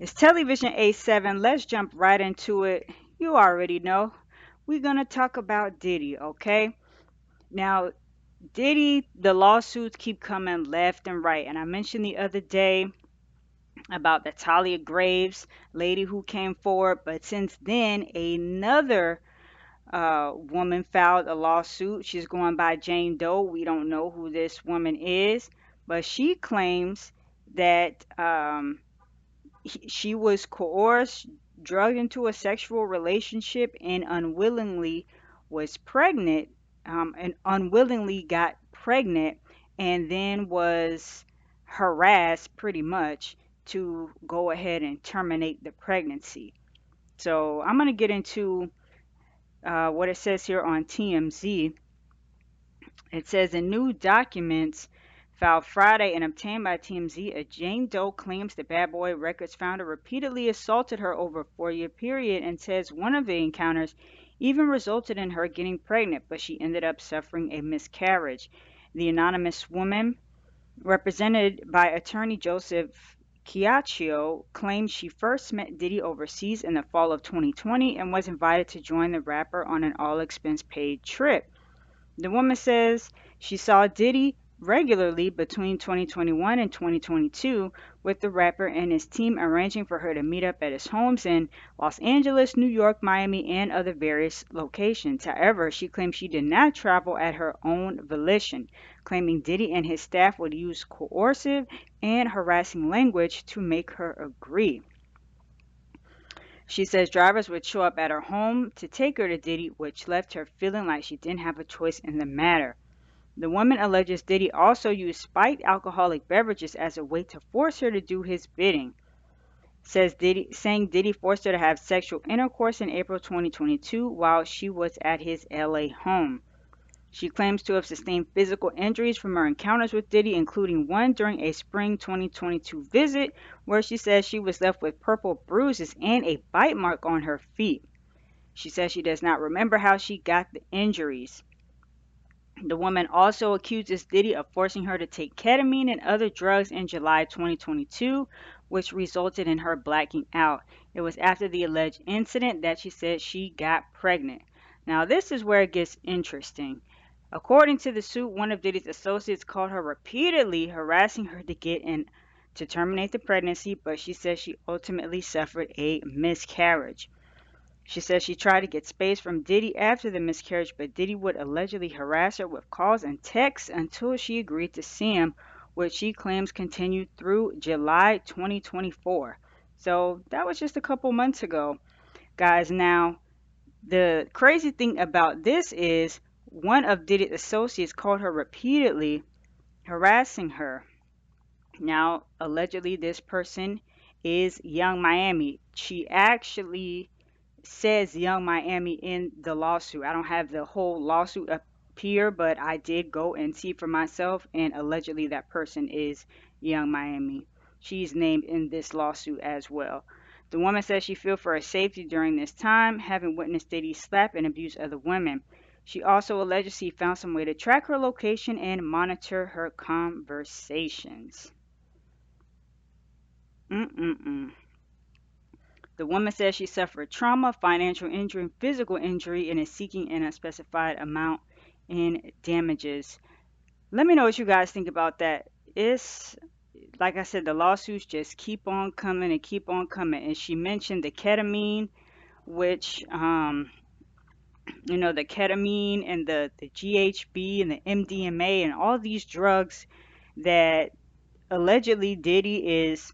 It's Television A7. Let's jump right into it. You already know. We're going to talk about Diddy, okay? Now, Diddy, the lawsuits keep coming left and right. And I mentioned the other day about the Talia Graves lady who came forward. But since then, another woman filed a lawsuit. She's going by Jane Doe. We don't know who this woman is. But she claims that she was coerced, drugged into a sexual relationship, and unwillingly was pregnant, and unwillingly got pregnant, and then was harassed pretty much to go ahead and terminate the pregnancy. So I'm going to get into what it says here on TMZ. It says in new documents filed Friday and obtained by TMZ, a Jane Doe claims the Bad Boy Records founder repeatedly assaulted her over a 4-year period and says one of the encounters even resulted in her getting pregnant, but she ended up suffering a miscarriage. The anonymous woman, represented by attorney Joseph Chiaccio, claimed she first met Diddy overseas in the fall of 2020 and was invited to join the rapper on an all expense paid trip. The woman says she saw Diddy regularly between 2021 and 2022, with the rapper and his team arranging for her to meet up at his homes in Los Angeles, New York, Miami, and other various locations. However, she claims she did not travel at her own volition, claiming Diddy and his staff would use coercive and harassing language to make her agree. She says drivers would show up at her home to take her to Diddy, which left her feeling like she didn't have a choice in the matter. The woman alleges Diddy also used spiked alcoholic beverages as a way to force her to do his bidding. Saying Diddy forced her to have sexual intercourse in April 2022 while she was at his LA home. She claims to have sustained physical injuries from her encounters with Diddy, including one during a spring 2022 visit where she says she was left with purple bruises and a bite mark on her feet. She says she does not remember how she got the injuries. The woman also accuses Diddy of forcing her to take ketamine and other drugs in July 2022, which resulted in her blacking out. It was after the alleged incident that she said she got pregnant. Now, this is where it gets interesting. According to the suit, one of Diddy's associates called her repeatedly, harassing her to get in to terminate the pregnancy, but she says she ultimately suffered a miscarriage. She says she tried to get space from Diddy after the miscarriage, but Diddy would allegedly harass her with calls and texts until she agreed to see him, which she claims continued through July 2024. So that was just a couple months ago, guys. Now, the crazy thing about this is one of Diddy's associates called her repeatedly, harassing her. Now, allegedly, this person is Young Miami. She actually says Young Miami in the lawsuit. I don't have the whole lawsuit up here, but I did go and see for myself, and allegedly that person is Young Miami. She's named in this lawsuit as well. The woman says she feared for her safety during this time, having witnessed Diddy slap and abuse other women. She also alleges he found some way to track her location and monitor her conversations. Mm-mm-mm. The woman says she suffered trauma, financial injury, and physical injury and is seeking an unspecified amount in damages. Let me know what you guys think about that. It's like I said, the lawsuits just keep on coming and keep on coming. And she mentioned the ketamine, which the ketamine and the GHB and the MDMA and all these drugs that allegedly Diddy is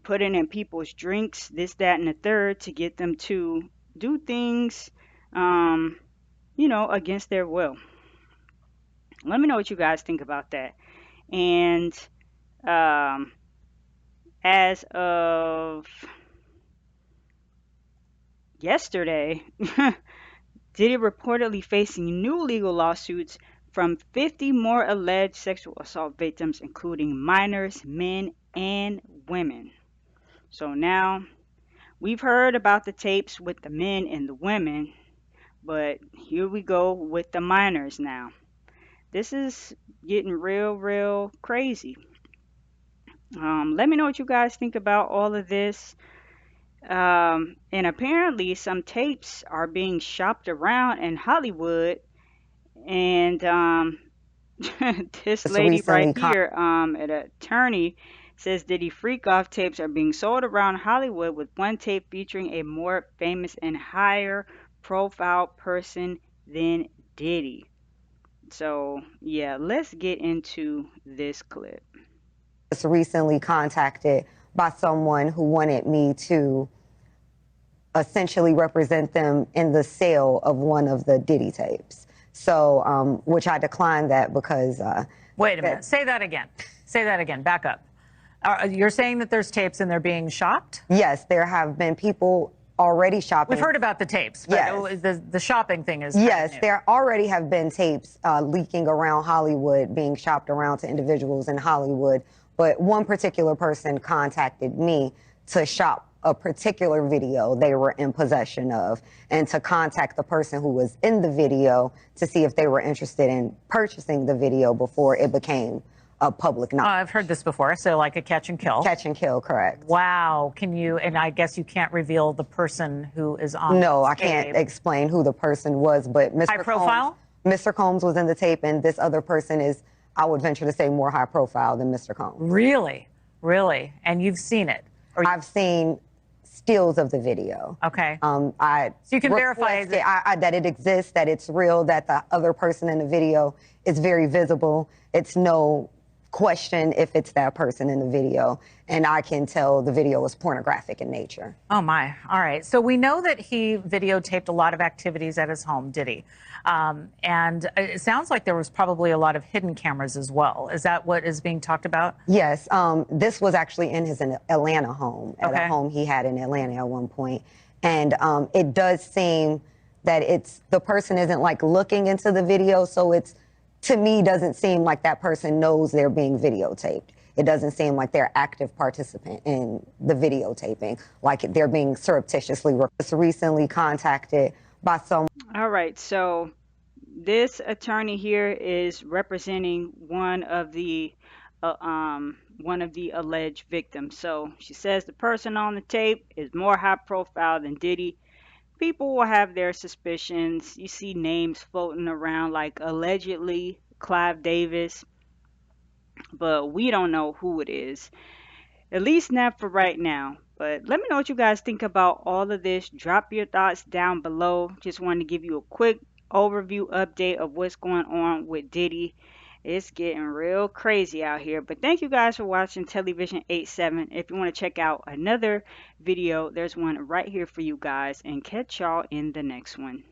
putting in people's drinks, this, that, and the third, to get them to do things, um, against their will. Let me know what you guys think about that. And um, as of yesterday, Diddy reportedly facing new legal lawsuits from 50 more alleged sexual assault victims, including minors, men, and women. So now we've heard about the tapes with the men and the women, but here we go with the minors now. This is getting real, real crazy. Let me know what you guys think about all of this. And apparently, some tapes are being shopped around in Hollywood. And this Just lady right recently, here, an attorney, says Diddy freak off tapes are being sold around Hollywood, with one tape featuring a more famous and higher profile person than Diddy. So, yeah, let's get into this clip. recently contacted by someone who wanted me to essentially represent them in the sale of one of the Diddy tapes. So, which I declined that because. Wait a minute. Say that again. Say that again. Back up. You're saying that there's tapes and they're being shopped? Yes, there have been people already shopping. We've heard about the tapes, but yes. The shopping thing is. Yes, there already have been tapes leaking around Hollywood, being shopped around to individuals in Hollywood. But one particular person contacted me to shop a particular video they were in possession of, and to contact the person who was in the video to see if they were interested in purchasing the video before it became a public knowledge. I've heard this before, so like a catch and kill. Catch and kill, correct. Wow. Can you, and I guess you can't reveal the person who is on No, this I can't tape. explain who the person was, but Mr. High profile? Mr. Combs was in the tape, and this other person is, I would venture to say, more high profile than Mr. Combs. Really? Really? And you've seen it? I've seen stills of the video. Okay. So you can verify that it exists, that it's real, that the other person in the video is very visible. It's no question if it's that person in the video, and I can tell the video is pornographic in nature. Oh my. All right. So we know that he videotaped a lot of activities at his home, did he? And it sounds like there was probably a lot of hidden cameras as well. Is that what is being talked about? Yes. This was actually in his Atlanta home, at a home he had in Atlanta at one point. And it does seem that the person isn't like looking into the video, so it's, to me, doesn't seem like that person knows they're being videotaped. It doesn't seem like they're active participant in the videotaping, like they're being surreptitiously recently contacted by someone. All right, so this attorney here is representing one of the alleged victims. So she says the person on the tape is more high profile than Diddy. People will have their suspicions. You see names floating around like allegedly Clive Davis, but we don't know who it is. At least not for right now. But let me know what you guys think about all of this. Drop your thoughts down below. Just wanted to give you a quick overview update of what's going on with Diddy. It's getting real crazy out here. But thank you guys for watching Television 87. If you want to check out another video, there's one right here for you guys. And catch y'all in the next one.